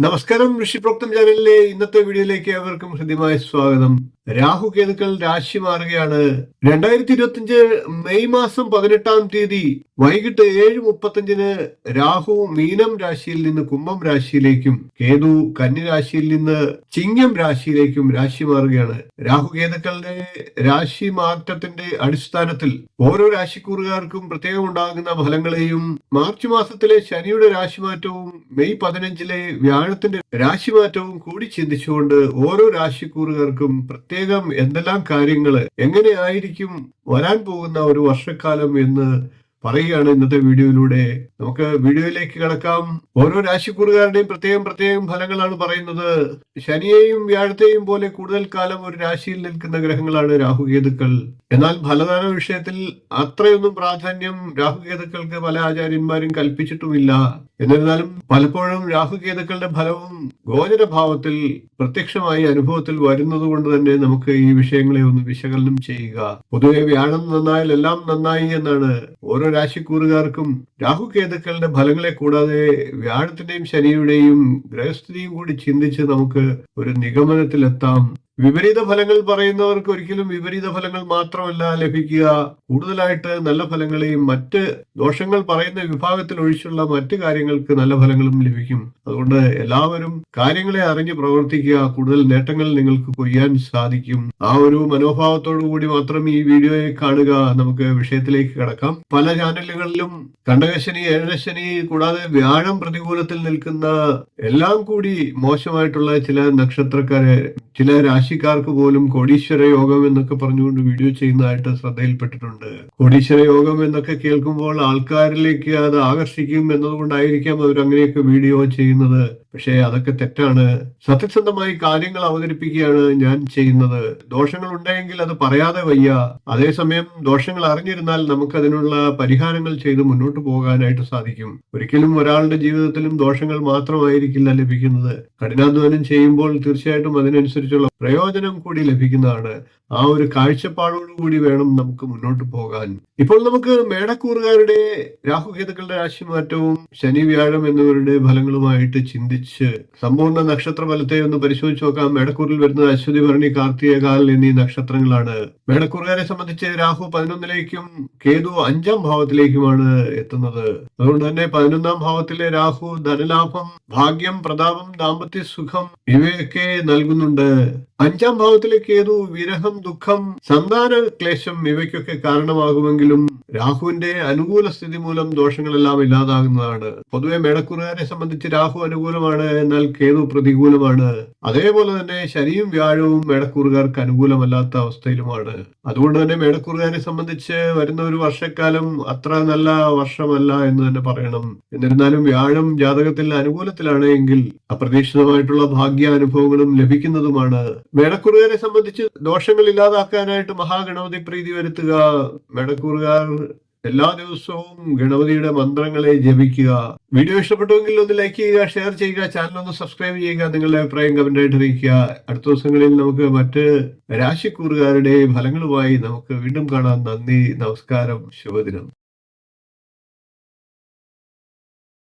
നമസ്കാരം. ഋഷിപ്രോക്തം ചാനലിലെ ഇന്നത്തെ വീഡിയോയിലേക്ക് ഏവർക്കും ഹൃദ്യമായ സ്വാഗതം. രാഹു കേതുക്കൾ രാശി മാറുകയാണ്. 2025 മെയ് മാസം 18 വൈകിട്ട് 7:35 രാഹു മീനം രാശിയിൽ നിന്ന് കുംഭം രാശിയിലേക്കും കേതു കന്നി രാശിയിൽ നിന്ന് ചിങ്ങം രാശിയിലേക്കും രാശി മാറുകയാണ്. രാഹു കേതുക്കളുടെ രാശി മാറ്റത്തിന്റെ അടിസ്ഥാനത്തിൽ ഓരോ രാശിക്കൂറുകാർക്കും പ്രത്യേകം ഉണ്ടാകുന്ന ഫലങ്ങളെയും മാർച്ച് മാസത്തിലെ ശനിയുടെ രാശിമാറ്റവും മെയ് 15 വ്യാഴത്തിന്റെ രാശിമാറ്റവും കൂടി ചിന്തിച്ചുകൊണ്ട് ഓരോ രാശിക്കൂറുകാർക്കും പ്രത്യേകം എന്തെല്ലാം കാര്യങ്ങള് എങ്ങനെയായിരിക്കും വരാൻ പോകുന്ന ഒരു വർഷക്കാലം എന്ന് പറയുകയാണ് ഇന്നത്തെ വീഡിയോയിലൂടെ. നമുക്ക് വീഡിയോയിലേക്ക് കടക്കാം. ഓരോ രാശിക്കൂറുകാരുടെയും പ്രത്യേകം ഫലങ്ങളാണ് പറയുന്നത്. ശനിയെയും വ്യാഴത്തെയും പോലെ കൂടുതൽ കാലം ഒരു രാശിയിൽ നിൽക്കുന്ന ഗ്രഹങ്ങളാണ് രാഹുകേതുക്കൾ. എന്നാൽ ഫലദാന വിഷയത്തിൽ അത്രയൊന്നും പ്രാധാന്യം രാഹുകേതുക്കൾക്ക് പല ആചാര്യന്മാരും കൽപ്പിച്ചിട്ടുമില്ല. എന്നിരുന്നാലും പലപ്പോഴും രാഹുകേതുക്കളുടെ ഫലവും ഗോചരഭാവത്തിൽ പ്രത്യക്ഷമായി അനുഭവത്തിൽ വരുന്നത് കൊണ്ട് തന്നെ നമുക്ക് ഈ വിഷയങ്ങളെ ഒന്ന് വിശകലനം ചെയ്യുക. പൊതുവെ വ്യാഴം നന്നായാൽ എല്ലാം നന്നായി എന്നാണ്. ഓരോ രാശിക്കൂറുകാർക്കും രാഹുകേതുക്കളുടെ ഫലങ്ങളെ കൂടാതെ വ്യാഴത്തിന്റെയും ശനിയുടെയും ഗ്രഹസ്ഥിതിയും കൂടി ചിന്തിച്ച് നമുക്ക് ഒരു നിഗമനത്തിലെത്താം. വിപരീത ഫലങ്ങൾ പറയുന്നവർക്ക് ഒരിക്കലും വിപരീത ഫലങ്ങൾ മാത്രമല്ല ലഭിക്കുക, കൂടുതലായിട്ട് നല്ല ഫലങ്ങളെയും മറ്റ് ദോഷങ്ങൾ പറയുന്ന വിഭാഗത്തിൽ ഒഴിച്ചുള്ള മറ്റു കാര്യങ്ങൾക്ക് നല്ല ഫലങ്ങളും ലഭിക്കും. അതുകൊണ്ട് എല്ലാവരും കാര്യങ്ങളെ അറിഞ്ഞ് പ്രവർത്തിക്കുക. കൂടുതൽ നേട്ടങ്ങൾ നിങ്ങൾക്ക് കൊയ്യാൻ സാധിക്കും. ആ ഒരു മനോഭാവത്തോടു കൂടി മാത്രം ഈ വീഡിയോയെ കാണുക. നമുക്ക് വിഷയത്തിലേക്ക് കടക്കാം. പല ചാനലുകളിലും കണ്ടകശനി, ഏഴരശനി കൂടാതെ വ്യാഴം പ്രതികൂലത്തിൽ നിൽക്കുന്ന എല്ലാം കൂടി മോശമായിട്ടുള്ള ചില നക്ഷത്രക്കാരെ, ചില രാശിക്കാർക്ക് പോലും കോടീശ്വര യോഗം എന്നൊക്കെ പറഞ്ഞുകൊണ്ട് വീഡിയോ ചെയ്യുന്നതായിട്ട് ശ്രദ്ധയിൽപ്പെട്ടിട്ടുണ്ട്. കോടീശ്വര യോഗം എന്നൊക്കെ കേൾക്കുമ്പോൾ ആൾക്കാരിലേക്ക് അത് ആകർഷിക്കും എന്നതുകൊണ്ടായിരിക്കാം അവർ അങ്ങനെയൊക്കെ വീഡിയോ ചെയ്യുന്നത്. പക്ഷേ അതൊക്കെ തെറ്റാണ്. സത്യസന്ധമായി കാര്യങ്ങൾ അവതരിപ്പിക്കുകയാണ് ഞാൻ ചെയ്യുന്നത്. ദോഷങ്ങൾ ഉണ്ടെങ്കിൽ അത് പറയാതെ വയ്യ. അതേസമയം ദോഷങ്ങൾ അറിഞ്ഞിരുന്നാൽ നമുക്ക് അതിനുള്ള പരിഹാരങ്ങൾ ചെയ്ത് മുന്നോട്ട് പോകാനായിട്ട് സാധിക്കും. ഒരിക്കലും ഒരാളുടെ ജീവിതത്തിലും ദോഷങ്ങൾ മാത്രമായിരിക്കില്ല ലഭിക്കുന്നത്. കഠിനാധ്വാനം ചെയ്യുമ്പോൾ തീർച്ചയായിട്ടും അതിനനുസരിച്ചുള്ള പ്രയോജനം കൂടി ലഭിക്കുന്നതാണ്. ആ ഒരു കാഴ്ചപ്പാടോടുകൂടി വേണം നമുക്ക് മുന്നോട്ട് പോകാൻ. ഇപ്പോൾ നമുക്ക് മേടക്കൂറുകാരുടെ രാഹുകേതുക്കളുടെ രാശിമാറ്റവും ശനി വ്യാഴം എന്നിവരുടെ ഫലങ്ങളുമായിട്ട് ചിന്തിച്ച് സമ്പൂർണ്ണ നക്ഷത്ര ഫലത്തെ ഒന്ന് പരിശോധിച്ച് നോക്കാം. മേടക്കൂറിൽ വരുന്നത് അശ്വതി, ഭരണി, കാർത്തിക, കാൽ എന്നീ നക്ഷത്രങ്ങളാണ്. മേടക്കൂറുകാരെ സംബന്ധിച്ച് രാഹു 11ലേക്കും കേതു 5ാം ഭാവത്തിലേക്കുമാണ് എത്തുന്നത്. അതുകൊണ്ട് തന്നെ 11ാം ഭാവത്തിലെ രാഹു ധനലാഭം, ഭാഗ്യം, പ്രതാപം, ദാമ്പത്യ സുഖം ഇവയൊക്കെ നൽകുന്നുണ്ട്. 5ാം ഭാവത്തിലെ കേതു വിരഹം, ദുഃഖം, സന്താന ക്ലേശം ഇവയ്ക്കൊക്കെ കാരണമാകുമെങ്കിലും രാഹുവിന്റെ അനുകൂല സ്ഥിതി മൂലം ദോഷങ്ങളെല്ലാം ഇല്ലാതാകുന്നതാണ്. പൊതുവെ മേടക്കൂറുകാരെ സംബന്ധിച്ച് രാഹു അനുകൂലമാണ്, എന്നാൽ കേതു പ്രതികൂലമാണ്. അതേപോലെ തന്നെ ശനിയും വ്യാഴവും മേടക്കൂറുകാർക്ക് അനുകൂലമല്ലാത്ത അവസ്ഥയിലുമാണ്. അതുകൊണ്ട് തന്നെ മേടക്കൂറുകാരെ സംബന്ധിച്ച് വരുന്ന ഒരു വർഷക്കാലം അത്ര നല്ല വർഷമല്ല എന്ന് തന്നെ പറയണം. എന്നിരുന്നാലും വ്യാഴം ജാതകത്തിൽ അനുകൂലത്തിലാണ് എങ്കിൽ അപ്രതീക്ഷിതമായിട്ടുള്ള ഭാഗ്യാനുഭവങ്ങളും ലഭിക്കുന്നതുമാണ്. മേടക്കൂറുകാരെ സംബന്ധിച്ച് ദോഷങ്ങൾ ഇല്ലാതാക്കാനായിട്ട് മഹാഗണപതി പ്രീതി വരുത്തുക. മേടക്കൂറുകാർ എല്ലാ ദിവസവും ഗണപതിയുടെ മന്ത്രങ്ങളെ ജപിക്കുക. വീഡിയോ ഇഷ്ടപ്പെട്ടുവെങ്കിൽ ഒന്ന് ലൈക്ക് ചെയ്യുക, ഷെയർ ചെയ്യുക, ചാനൽ ഒന്ന് സബ്സ്ക്രൈബ് ചെയ്യുക, നിങ്ങളുടെ അഭിപ്രായം കമന്റായിട്ട് അറിയിക്കുക. അടുത്ത ദിവസങ്ങളിൽ നമുക്ക് മറ്റ് രാശിക്കൂറുകാരുടെ ഫലങ്ങളുമായി നമുക്ക് വീണ്ടും കാണാം. നന്ദി, നമസ്കാരം, ശുഭദിനം.